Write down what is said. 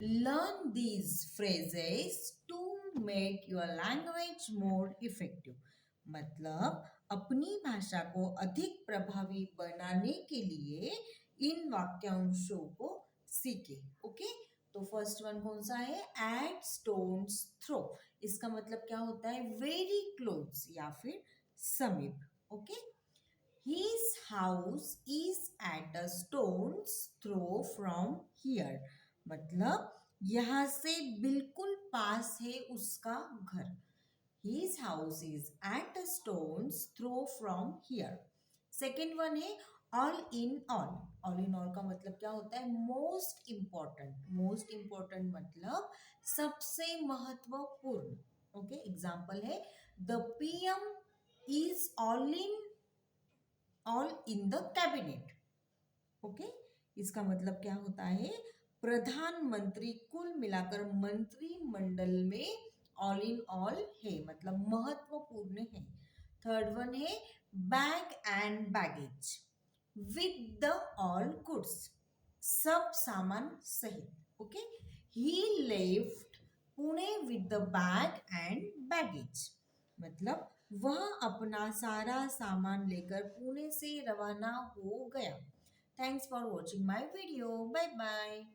Learn these phrases to make your language more effective. मतलब अपनी भाषा को अधिक प्रभावी बनाने के लिए इन वाक्यांशों को सीखे. ओके, तो फर्स्ट वन कौन सा है? At stone's throw. इसका मतलब क्या होता है? वेरी क्लोज या फिर समीप. Okay, His house is at a stone's throw from here. मतलब यहाँ से बिल्कुल पास है उसका घर. His house is at a stone's throw from here. Second one है all in all. All in all का मतलब क्या होता है? Most important. मोस्ट इम्पॉर्टेंट मतलब सबसे महत्वपूर्ण. ओके, एग्जाम्पल है the PM is all in the cabinet. Okay, इसका मतलब क्या होता है? प्रधानमंत्री कुल मिलाकर मंत्रिमंडल में ऑल इन ऑल है, मतलब महत्वपूर्ण है. थर्ड वन है bag and baggage with the all goods. सब सामान सहित. Okay, he left Pune with the bag and baggage. मतलब वह अपना सारा सामान लेकर पुणे से रवाना हो गया. Thanks for watching my video. Bye bye.